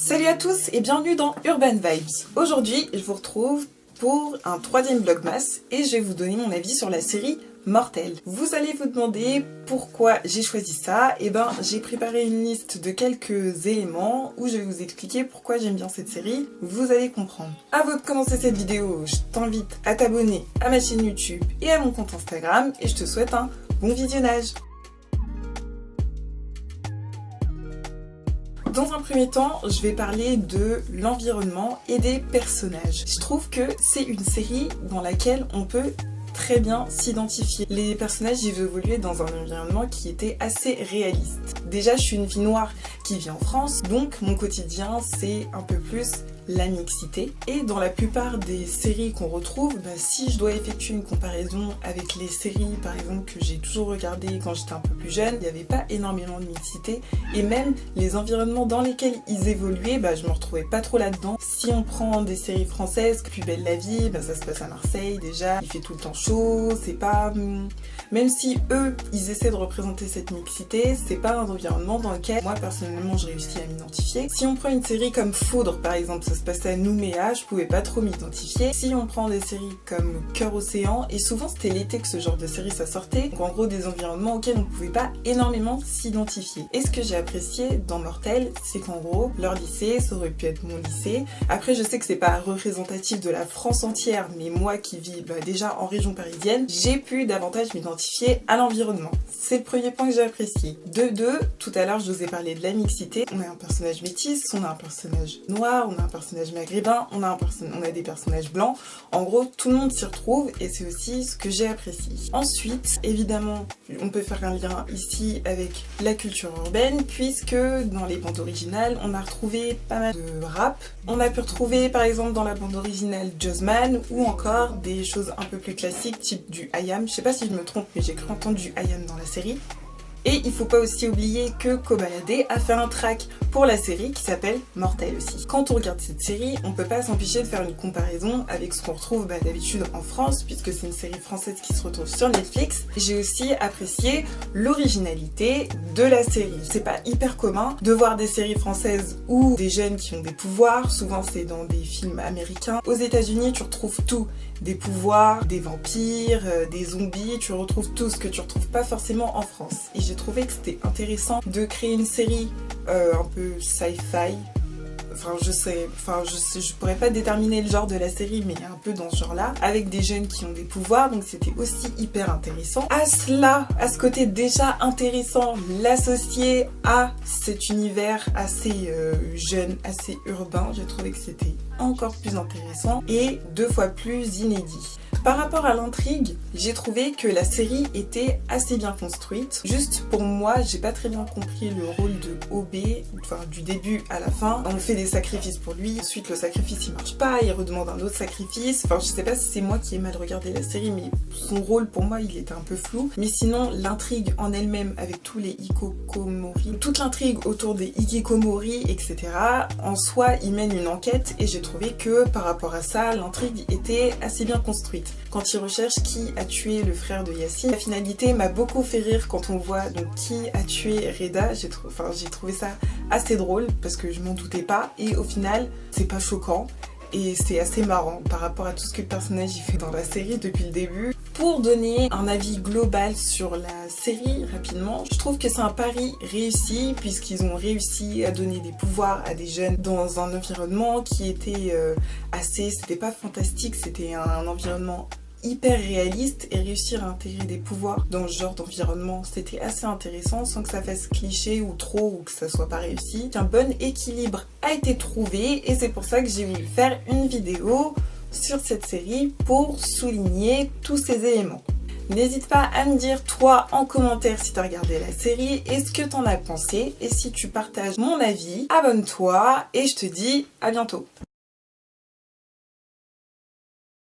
Salut à tous et bienvenue dans Urban Vibes. Aujourd'hui, je vous retrouve pour un troisième vlogmas et je vais vous donner mon avis sur la série Mortel. Vous allez vous demander pourquoi j'ai choisi ça. Et ben, j'ai préparé une liste de quelques éléments où je vais vous expliquer pourquoi j'aime bien cette série. Vous allez comprendre. Avant de commencer cette vidéo, je t'invite à t'abonner à ma chaîne YouTube et à mon compte Instagram et je te souhaite un bon visionnage. Dans un premier temps, je vais parler de l'environnement et des personnages. Je trouve que c'est une série dans laquelle on peut très bien s'identifier. Les personnages ils évoluaient dans un environnement qui était assez réaliste. Déjà, je suis une fille noire qui vit en France, donc mon quotidien c'est un peu plus la mixité. Et dans la plupart des séries qu'on retrouve, si je dois effectuer une comparaison avec les séries par exemple que j'ai toujours regardées quand j'étais un peu plus jeune, il n'y avait pas énormément de mixité et même les environnements dans lesquels ils évoluaient, je me retrouvais pas trop là-dedans. Si on prend des séries françaises, Plus belle la vie, ça se passe à Marseille déjà, il fait tout le temps chaud, c'est pas... Même si eux, ils essaient de représenter cette mixité, c'est pas un environnement dans lequel moi personnellement je réussis à m'identifier. Si on prend une série comme Foudre par exemple, ça se passait à Nouméa, je pouvais pas trop m'identifier. Si on prend des séries comme Cœur Océan, et souvent c'était l'été que ce genre de série ça sortait, donc en gros des environnements auxquels on pouvait pas énormément s'identifier. Et ce que j'ai apprécié dans Mortel, c'est qu'en gros, leur lycée, ça aurait pu être mon lycée. Après je sais que c'est pas représentatif de la France entière, mais moi qui vis déjà en région parisienne, j'ai pu davantage m'identifier à l'environnement. C'est le premier point que j'ai apprécié. De deux, tout à l'heure je vous ai parlé de la mixité. On a un personnage métis, on a un personnage noir, on a un personnage maghrébin, on a des personnages blancs. En gros, tout le monde s'y retrouve et c'est aussi ce que j'ai apprécié. Ensuite, évidemment, on peut faire un lien ici avec la culture urbaine puisque dans les bandes originales, on a retrouvé pas mal de rap. On a pu retrouver par exemple dans la bande originale Jossman ou encore des choses un peu plus classiques type du IAM. Je sais pas si je me trompe mais j'ai cru entendre du IAM dans la série. Et il faut pas aussi oublier que Kobalade a fait un track pour la série qui s'appelle Mortel aussi. Quand on regarde cette série, on peut pas s'empêcher de faire une comparaison avec ce qu'on retrouve d'habitude en France, puisque c'est une série française qui se retrouve sur Netflix. J'ai aussi apprécié l'originalité de la série. C'est pas hyper commun de voir des séries françaises où des jeunes qui ont des pouvoirs, souvent c'est dans des films américains. Aux États-Unis, tu retrouves tout. Des pouvoirs, des vampires, des zombies, tu retrouves tout ce que tu retrouves pas forcément en France. Et j'ai trouvé que c'était intéressant de créer une série un peu sci-fi. Je pourrais pas déterminer le genre de la série, mais un peu dans ce genre-là, avec des jeunes qui ont des pouvoirs, donc c'était aussi hyper intéressant. À cela, à ce côté déjà intéressant, l'associer à cet univers assez jeune, assez urbain, j'ai trouvé que c'était encore plus intéressant et 2 fois plus inédit. Par rapport à l'intrigue, j'ai trouvé que la série était assez bien construite. Juste pour moi, j'ai pas très bien compris le rôle de OB, du début à la fin. On fait des sacrifices pour lui, ensuite le sacrifice il marche pas, il redemande un autre sacrifice. Je sais pas si c'est moi qui ai mal regardé la série, mais son rôle pour moi il était un peu flou. Mais sinon, l'intrigue en elle-même avec tous les hikikomori, toute l'intrigue autour des hikikomori, etc. En soi, il mène une enquête et j'ai trouvé que par rapport à ça, l'intrigue était assez bien construite. Quand il recherche qui a tué le frère de Yacine, la finalité m'a beaucoup fait rire quand on voit donc qui a tué Reda. J'ai trouvé ça assez drôle parce que je m'en doutais pas et au final c'est pas choquant et c'est assez marrant par rapport à tout ce que le personnage y fait dans la série depuis le début. Pour donner un avis global sur la série rapidement, je trouve que c'est un pari réussi puisqu'ils ont réussi à donner des pouvoirs à des jeunes dans un environnement qui était c'était pas fantastique, c'était un environnement hyper réaliste et réussir à intégrer des pouvoirs dans ce genre d'environnement, c'était assez intéressant sans que ça fasse cliché ou trop ou que ça soit pas réussi. Un bon équilibre a été trouvé et c'est pour ça que j'ai voulu faire une vidéo sur cette série pour souligner tous ces éléments. N'hésite pas à me dire toi en commentaire si tu as regardé la série et ce que t'en as pensé et si tu partages mon avis, abonne-toi et je te dis à bientôt.